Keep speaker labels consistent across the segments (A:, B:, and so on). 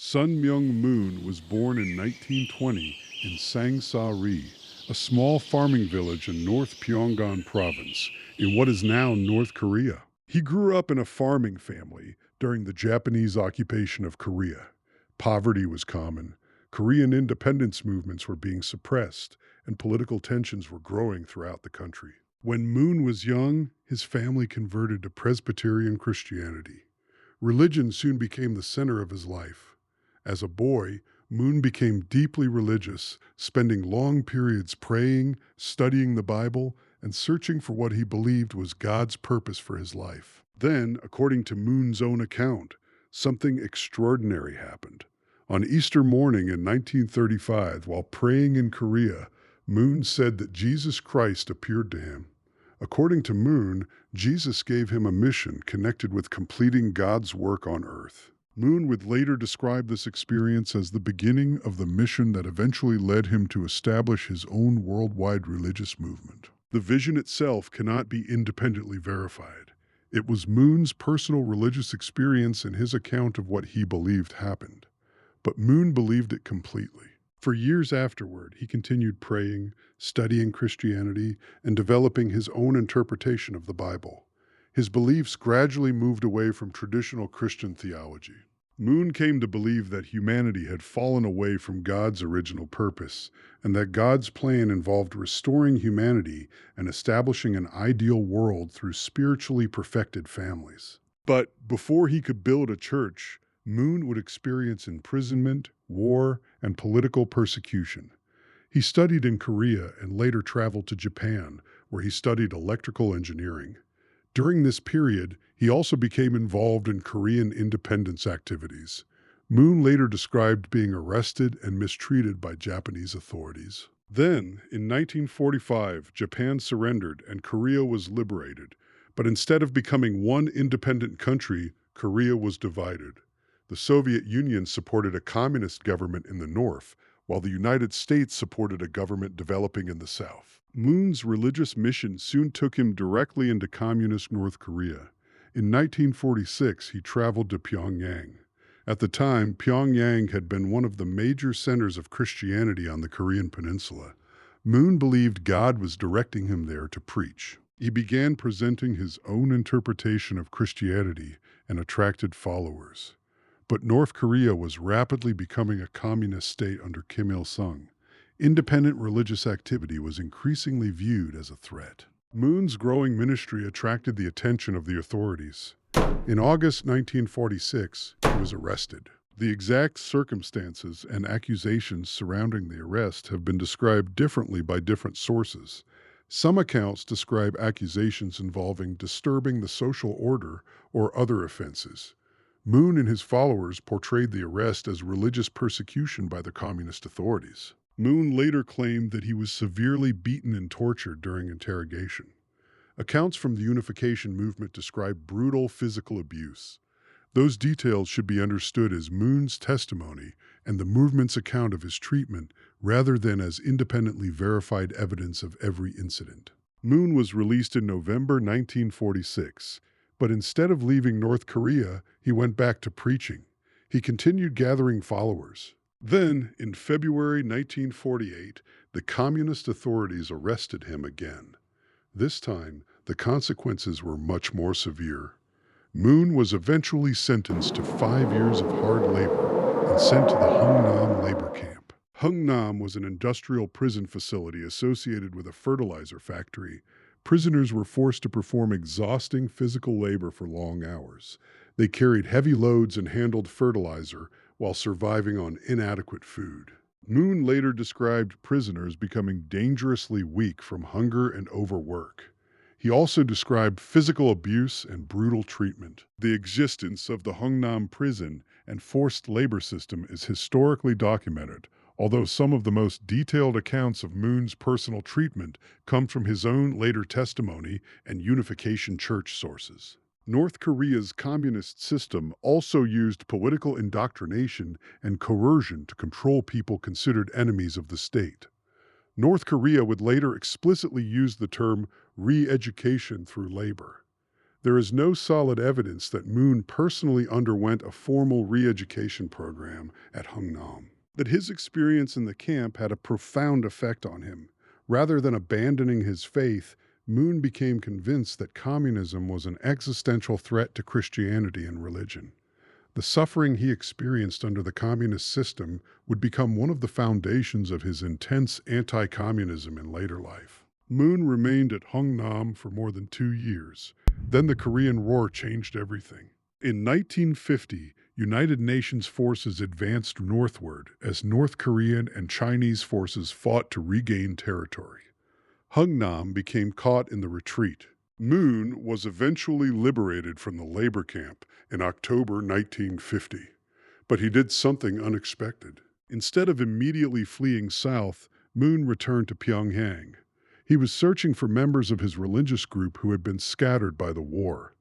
A: Sun Myung Moon was born in 1920 in Sangsa-ri, a small farming village in North Pyongyang province in what is now North Korea. He grew up in a farming family during the Japanese occupation of Korea. Poverty was common, Korean independence movements were being suppressed, and political tensions were growing throughout the country. When Moon was young, his family converted to Presbyterian Christianity. Religion soon became the center of his life. As a boy, Moon became deeply religious, spending long periods praying, studying the Bible, and searching for what he believed was God's purpose for his life. Then, according to Moon's own account, something extraordinary happened. On Easter morning in 1935, while praying in Korea, Moon said that Jesus Christ appeared to him. According to Moon, Jesus gave him a mission connected with completing God's work on earth. Moon would later describe this experience as the beginning of the mission that eventually led him to establish his own worldwide religious movement. The vision itself cannot be independently verified. It was Moon's personal religious experience and his account of what he believed happened. But Moon believed it completely. For years afterward, he continued praying, studying Christianity, and developing his own interpretation of the Bible. His beliefs gradually moved away from traditional Christian theology. Moon came to believe that humanity had fallen away from God's original purpose, and that God's plan involved restoring humanity and establishing an ideal world through spiritually perfected families. But before he could build a church, Moon would experience imprisonment, war, and political persecution. He studied in Korea and later traveled to Japan, where he studied electrical engineering. During this period, he also became involved in Korean independence activities. Moon later described being arrested and mistreated by Japanese authorities. Then, in 1945, Japan surrendered and Korea was liberated. But instead of becoming one independent country, Korea was divided. The Soviet Union supported a communist government in the north, while the United States supported a government developing in the south. Moon's religious mission soon took him directly into communist North Korea. In 1946, he traveled to Pyongyang. At the time, Pyongyang had been one of the major centers of Christianity on the Korean peninsula. Moon believed God was directing him there to preach. He began presenting his own interpretation of Christianity and attracted followers. But North Korea was rapidly becoming a communist state under Kim Il-sung. Independent religious activity was increasingly viewed as a threat. Moon's growing ministry attracted the attention of the authorities. In August 1946, he was arrested. The exact circumstances and accusations surrounding the arrest have been described differently by different sources. Some accounts describe accusations involving disturbing the social order or other offenses. Moon and his followers portrayed the arrest as religious persecution by the communist authorities. Moon later claimed that he was severely beaten and tortured during interrogation. Accounts from the unification movement describe brutal physical abuse. Those details should be understood as Moon's testimony and the movement's account of his treatment rather than as independently verified evidence of every incident. Moon was released in November 1946. But instead of leaving North Korea, he went back to preaching. He continued gathering followers. Then, in February 1948, the communist authorities arrested him again. This time, the consequences were much more severe. Moon was eventually sentenced to 5 years of hard labor and sent to the Hungnam labor camp. Hungnam was an industrial prison facility associated with a fertilizer factory. Prisoners were forced to perform exhausting physical labor for long hours. They carried heavy loads and handled fertilizer while surviving on inadequate food. Moon later described prisoners becoming dangerously weak from hunger and overwork. He also described physical abuse and brutal treatment. The existence of the Hungnam prison and forced labor system is historically documented, although some of the most detailed accounts of Moon's personal treatment come from his own later testimony and Unification Church sources. North Korea's communist system also used political indoctrination and coercion to control people considered enemies of the state. North Korea would later explicitly use the term re-education through labor. There is no solid evidence that Moon personally underwent a formal re-education program at Hungnam. That his experience in the camp had a profound effect on him. Rather than abandoning his faith, Moon became convinced that communism was an existential threat to Christianity and religion. The suffering he experienced under the communist system would become one of the foundations of his intense anti-communism in later life. Moon remained at Hungnam for more than 2 years. Then the Korean War changed everything. In 1950, United Nations forces advanced northward as North Korean and Chinese forces fought to regain territory. Hungnam became caught in the retreat. Moon was eventually liberated from the labor camp in October 1950. But he did something unexpected. Instead of immediately fleeing south, Moon returned to Pyongyang. He was searching for members of his religious group who had been scattered by the war.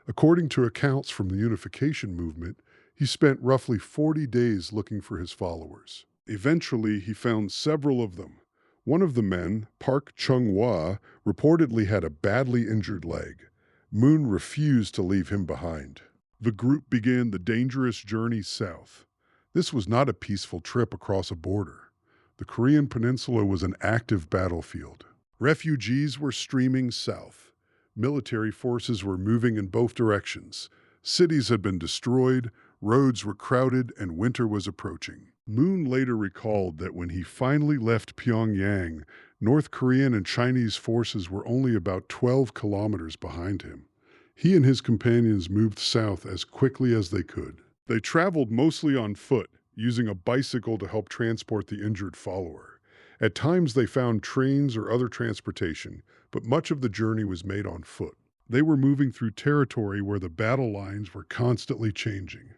A: According to accounts from the unification movement, he spent roughly 40 days looking for his followers. Eventually, he found several of them. One of the men, Park Chung-hwa, reportedly had a badly injured leg. Moon refused to leave him behind. The group began the dangerous journey south. This was not a peaceful trip across a border. The Korean peninsula was an active battlefield. Refugees were streaming south. Military forces were moving in both directions. Cities had been destroyed, roads were crowded, and winter was approaching. Moon later recalled that when he finally left Pyongyang, North Korean and Chinese forces were only about 12 kilometers behind him. He and his companions moved south as quickly as they could. They traveled mostly on foot, using a bicycle to help transport the injured follower. At times they found trains or other transportation, but much of the journey was made on foot. They were moving through territory where the battle lines were constantly changing.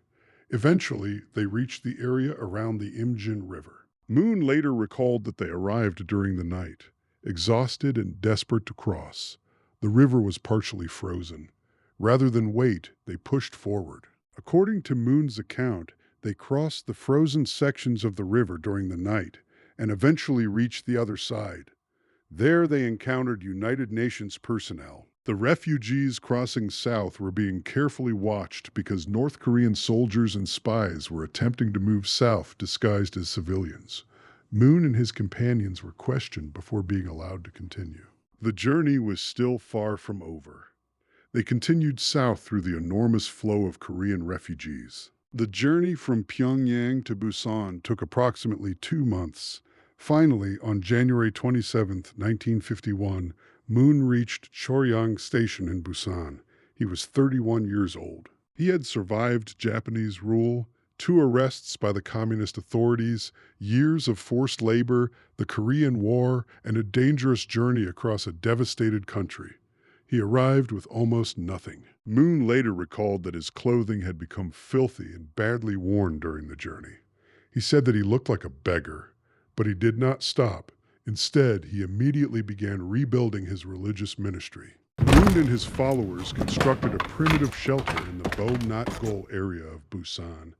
A: Eventually, they reached the area around the Imjin River. Moon later recalled that they arrived during the night, exhausted and desperate to cross. The river was partially frozen. Rather than wait, they pushed forward. According to Moon's account, they crossed the frozen sections of the river during the night and eventually reached the other side. There they encountered United Nations personnel. The refugees crossing south were being carefully watched because North Korean soldiers and spies were attempting to move south disguised as civilians. Moon and his companions were questioned before being allowed to continue. The journey was still far from over. They continued south through the enormous flow of Korean refugees. The journey from Pyongyang to Busan took approximately 2 months. Finally, on January 27, 1951, Moon reached Choryang Station in Busan. He was 31 years old. He had survived Japanese rule, 2 arrests by the communist authorities, years of forced labor, the Korean War, and a dangerous journey across a devastated country. He arrived with almost nothing. Moon later recalled that his clothing had become filthy and badly worn during the journey. He said that he looked like a beggar, but he did not stop. Instead, he immediately began rebuilding his religious ministry. Moon and his followers constructed a primitive shelter in the Bo-Not-Gol area of Busan.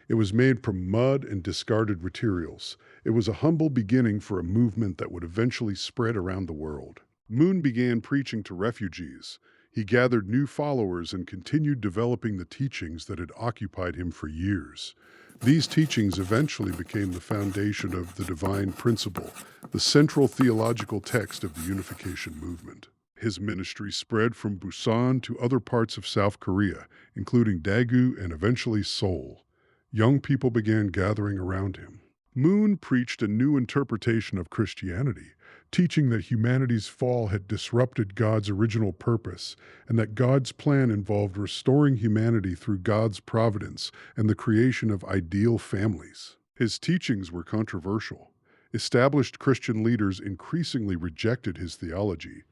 A: It was made from mud and discarded materials. It was a humble beginning for a movement that would eventually spread around the world. Moon began preaching to refugees. He gathered new followers and continued developing the teachings that had occupied him for years. These teachings eventually became the foundation of the divine principle, the central theological text of the unification movement. His ministry spread from Busan to other parts of South Korea, including Daegu and eventually Seoul. Young people began gathering around him. Moon preached a new interpretation of Christianity, teaching that humanity's fall had disrupted God's original purpose and that God's plan involved restoring humanity through God's providence and the creation of ideal families. His teachings were controversial. Established Christian leaders increasingly rejected his theology,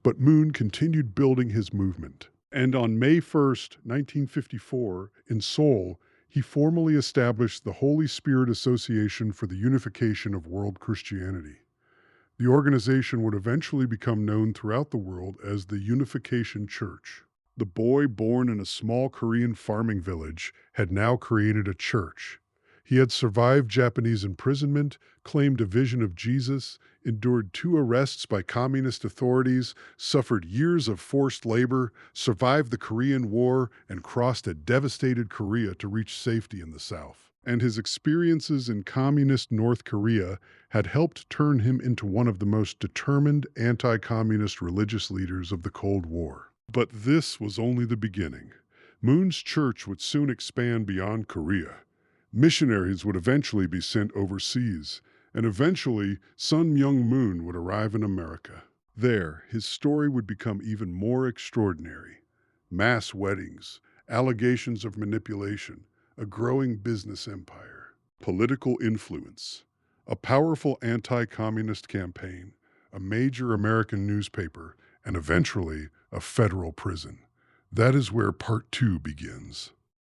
A: but Moon continued building his movement. And on May 1st, 1954, in Seoul, he formally established the Holy Spirit Association for the Unification of World Christianity. The organization would eventually become known throughout the world as the Unification Church. The boy born in a small Korean farming village had now created a church. He had survived Japanese imprisonment, claimed a vision of Jesus, endured 2 arrests by communist authorities, suffered years of forced labor, survived the Korean War, and crossed a devastated Korea to reach safety in the South. And his experiences in communist North Korea had helped turn him into one of the most determined anti-communist religious leaders of the Cold War. But this was only the beginning. Moon's church would soon expand beyond Korea. Missionaries would eventually be sent overseas, and eventually Sun Myung Moon would arrive in America. There, his story would become even more extraordinary. Mass weddings, allegations of manipulation, a growing business empire, political influence, a powerful anti-communist campaign, a major American newspaper, and eventually a federal prison. That is where part 2 begins.